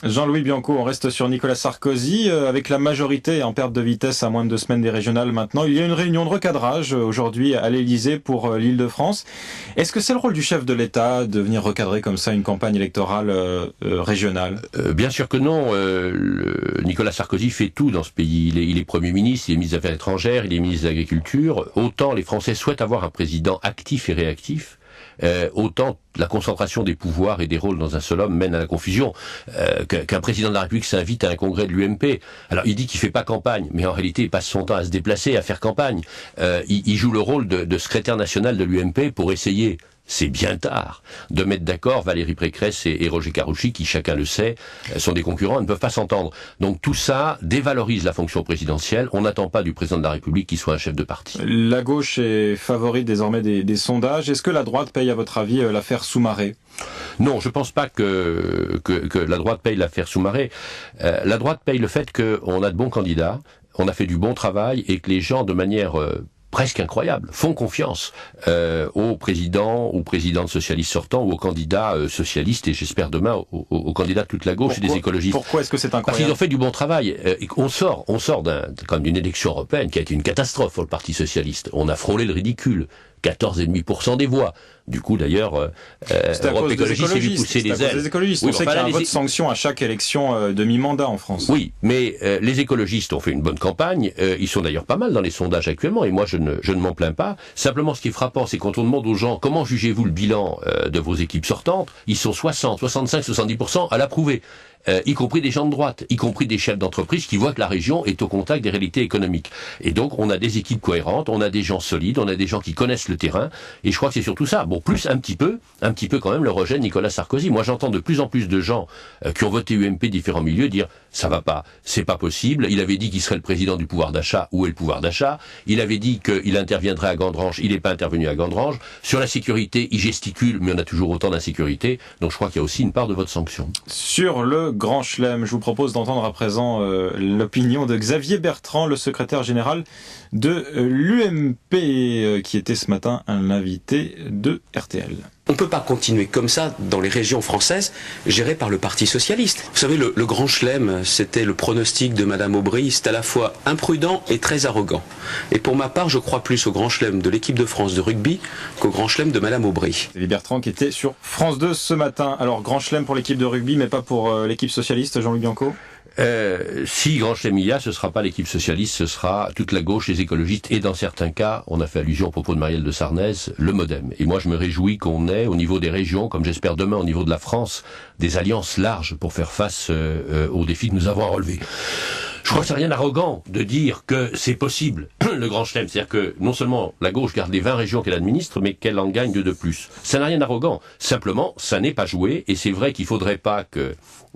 Jean-Louis Bianco, on reste sur Nicolas Sarkozy. Avec la majorité en perte de vitesse à moins de 2 semaines des régionales maintenant, il y a une réunion de recadrage aujourd'hui à l'Élysée pour l'Île-de-France. Est-ce que c'est le rôle du chef de l'État de venir recadrer comme ça une campagne électorale régionale? Bien sûr que non. Nicolas Sarkozy fait tout dans ce pays. Il est Premier ministre, il est ministre des Affaires étrangères, il est ministre de l'Agriculture. Autant les Français souhaitent avoir un président actif et réactif, autant la concentration des pouvoirs et des rôles dans un seul homme mène à la confusion. Qu'un président de la République s'invite à un congrès de l'UMP, alors il dit qu'il fait pas campagne, mais en réalité il passe son temps à se déplacer, à faire campagne. Il joue le rôle de secrétaire national de l'UMP pour essayer, c'est bien tard, de mettre d'accord Valérie Pécresse et Roger Karoutchi, qui, chacun le sait, sont des concurrents et ne peuvent pas s'entendre. Donc tout ça dévalorise la fonction présidentielle. On n'attend pas du président de la République qu'il soit un chef de parti. La gauche est favorite désormais des sondages. Est-ce que la droite paye, à votre avis, l'affaire Soumaré? Non, je pense pas que la droite paye l'affaire Soumaré. La droite paye le fait qu'on a de bons candidats, on a fait du bon travail et que les gens, de manière presque incroyable, font confiance aux présidents socialistes sortants ou aux candidats socialistes et j'espère demain aux candidats de toute la gauche et des écologistes. Pourquoi est-ce que c'est incroyable? Parce qu'ils ont fait du bon travail. On sort comme d'une élection européenne qui a été une catastrophe pour le Parti socialiste. On a frôlé le ridicule. 14,5% des voix. Du coup, d'ailleurs, Europe Écologie s'est vu pousser les ailes. Des écologistes. Oui, on sait qu'il y a un vote sanction à chaque élection de mi-mandat en France. Oui, mais les écologistes ont fait une bonne campagne. Ils sont d'ailleurs pas mal dans les sondages actuellement, et moi je ne m'en plains pas. Simplement, ce qui est frappant, c'est quand on demande aux gens comment jugez-vous le bilan de vos équipes sortantes, ils sont 60, 65, 70% à l'approuver. Y compris des gens de droite, y compris des chefs d'entreprise qui voient que la région est au contact des réalités économiques. Et donc, on a des équipes cohérentes, on a des gens solides, on a des gens qui connaissent le terrain, et je crois que c'est surtout ça. Bon, plus un petit peu quand même le rejet de Nicolas Sarkozy. Moi, j'entends de plus en plus de gens qui ont voté UMP différents milieux dire ça va pas, c'est pas possible. Il avait dit qu'il serait le président du pouvoir d'achat. Où est le pouvoir d'achat? Il avait dit qu'il interviendrait à Gandrange. Il n'est pas intervenu à Gandrange. Sur la sécurité, il gesticule, mais on a toujours autant d'insécurité. Donc, je crois qu'il y a aussi une part de votre sanction. Sur le Grand Chelem, je vous propose d'entendre à présent l'opinion de Xavier Bertrand, le secrétaire général de l'UMP, qui était ce matin un invité de RTL. On ne peut pas continuer comme ça dans les régions françaises gérées par le Parti socialiste. Vous savez, le Grand Chelem, c'était le pronostic de Madame Aubry, c'est à la fois imprudent et très arrogant. Et pour ma part, je crois plus au Grand Chelem de l'équipe de France de rugby qu'au Grand Chelem de Madame Aubry. Xavier Bertrand qui était sur France 2 ce matin. Alors, Grand Chelem pour l'équipe de rugby, mais pas pour l'équipe socialiste, Jean-Luc Bianco? Si Grand Chelem il y a, ce sera pas l'équipe socialiste, ce sera toute la gauche, les écologistes, et dans certains cas, on a fait allusion au propos de Marielle de Sarnez, le MoDem. Et moi, je me réjouis qu'on ait, au niveau des régions, comme j'espère demain au niveau de la France, des alliances larges pour faire face aux défis que nous avons à relever. Je crois que c'est rien d'arrogant de dire que c'est possible, le Grand Chelem. C'est-à-dire que non seulement la gauche garde les 20 régions qu'elle administre, mais qu'elle en gagne 2 de plus. Ça n'a rien d'arrogant. Simplement, ça n'est pas joué, et c'est vrai qu'il faudrait pas que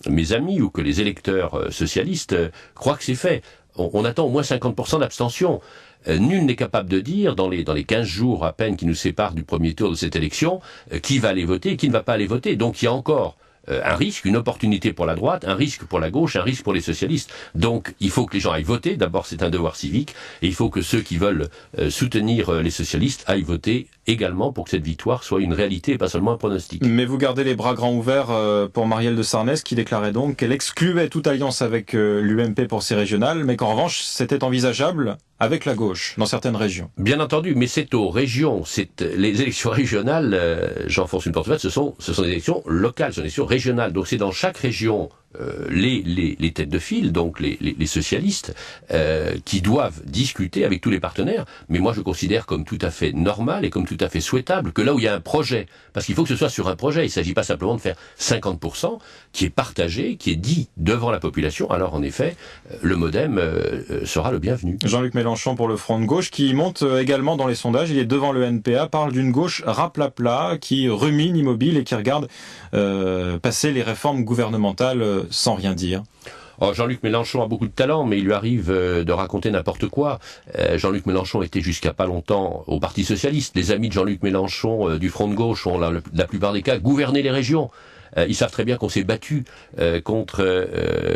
mes amis ou que les électeurs socialistes croient que c'est fait. On attend au moins 50% d'abstention. Nul n'est capable de dire, dans les 15 jours à peine qui nous séparent du premier tour de cette élection, qui va aller voter et qui ne va pas aller voter. Donc il y a encore un risque, une opportunité pour la droite, un risque pour la gauche, un risque pour les socialistes. Donc il faut que les gens aillent voter, d'abord c'est un devoir civique, et il faut que ceux qui veulent soutenir les socialistes aillent voter également pour que cette victoire soit une réalité et pas seulement un pronostic. Mais vous gardez les bras grands ouverts pour Marielle de Sarnez qui déclarait donc qu'elle excluait toute alliance avec l'UMP pour ces régionales, mais qu'en revanche c'était envisageable avec la gauche, dans certaines régions. Bien entendu, mais c'est aux régions, les élections régionales, j'enfonce une porte ouverte, ce sont des élections locales, ce sont des élections régionales. Donc c'est dans chaque région les têtes de file, donc les socialistes, qui doivent discuter avec tous les partenaires. Mais moi je considère comme tout à fait normal et comme tout à fait souhaitable que là où il y a un projet, parce qu'il faut que ce soit sur un projet, il ne s'agit pas simplement de faire 50%, qui est partagé, qui est dit devant la population, alors en effet, le MoDem sera le bienvenu. Jean-Luc Mélenchon pour le Front de Gauche, qui monte également dans les sondages, il est devant le NPA, parle d'une gauche raplapla, qui rumine immobile et qui regarde passer les réformes gouvernementales sans rien dire. Oh, Jean-Luc Mélenchon a beaucoup de talent, mais il lui arrive de raconter n'importe quoi. Jean-Luc Mélenchon était jusqu'à pas longtemps au Parti socialiste. Les amis de Jean-Luc Mélenchon du Front de Gauche ont la plupart des cas gouverné les régions. Ils savent très bien qu'on s'est battu contre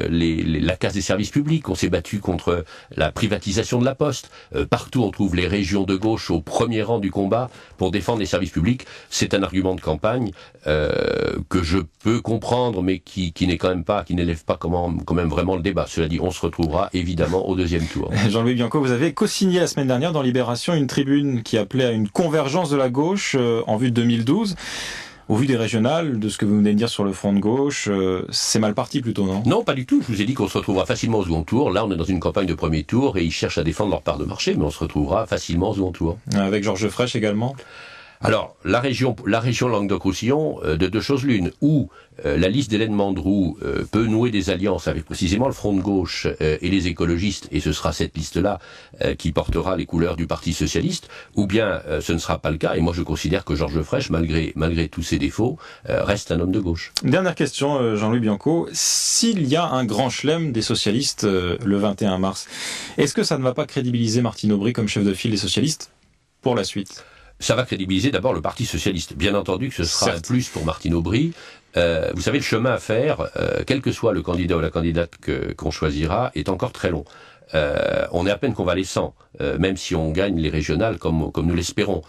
la casse des services publics, on s'est battu contre la privatisation de la Poste. Partout on trouve les régions de gauche au premier rang du combat pour défendre les services publics. C'est un argument de campagne que je peux comprendre, mais qui n'élève pas quand même vraiment le débat. Cela dit, on se retrouvera évidemment au deuxième tour. Jean-Louis Bianco, vous avez co-signé la semaine dernière dans Libération une tribune qui appelait à une convergence de la gauche en vue de 2012. Au vu des régionales, de ce que vous venez de dire sur le front de gauche, c'est mal parti plutôt, non? Non, pas du tout. Je vous ai dit qu'on se retrouvera facilement au second tour. Là, on est dans une campagne de premier tour et ils cherchent à défendre leur part de marché, mais on se retrouvera facilement au second tour. Avec Georges Frêche également? Alors, la région Languedoc-Roussillon, de deux choses l'une, où la liste d'Hélène Mandroux peut nouer des alliances avec précisément le Front de gauche et les écologistes, et ce sera cette liste-là qui portera les couleurs du Parti socialiste, ou bien ce ne sera pas le cas, et moi je considère que Georges Frêche, malgré tous ses défauts, reste un homme de gauche. Dernière question, Jean-Louis Bianco, s'il y a un grand chelem des socialistes le 21 mars, est-ce que ça ne va pas crédibiliser Martine Aubry comme chef de file des socialistes pour la suite? Ça va crédibiliser d'abord le Parti socialiste. Bien entendu que ce sera un plus pour Martine Aubry. Vous savez, le chemin à faire, quel que soit le candidat ou la candidate qu'on choisira, est encore très long. On est à peine convalescent, même si on gagne les régionales comme nous l'espérons.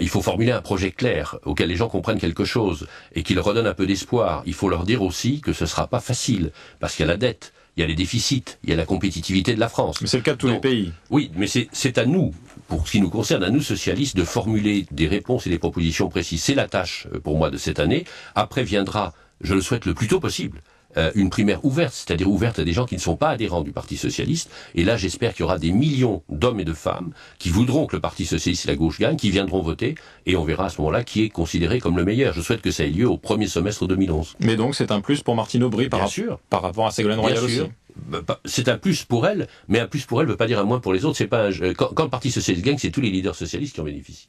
Il faut formuler un projet clair, auquel les gens comprennent quelque chose, et qui leur redonne un peu d'espoir. Il faut leur dire aussi que ce sera pas facile, parce qu'il y a la dette, il y a les déficits, il y a la compétitivité de la France. Mais c'est le cas de tous les pays. Oui, mais c'est à nous, pour ce qui nous concerne, à nous socialistes, de formuler des réponses et des propositions précises. C'est la tâche, pour moi, de cette année. Après viendra, je le souhaite le plus tôt possible, une primaire ouverte, c'est-à-dire ouverte à des gens qui ne sont pas adhérents du Parti socialiste. Et là, j'espère qu'il y aura des millions d'hommes et de femmes qui voudront que le Parti socialiste et la gauche gagnent, qui viendront voter, et on verra à ce moment-là qui est considéré comme le meilleur. Je souhaite que ça ait lieu au premier semestre 2011. Mais donc, c'est un plus pour Martine Aubry par rapport à Ségolène Royal aussi. C'est un plus pour elle, mais un plus pour elle ne veut pas dire un moins pour les autres. C'est pas quand le Parti socialiste gagne, c'est tous les leaders socialistes qui en bénéficient.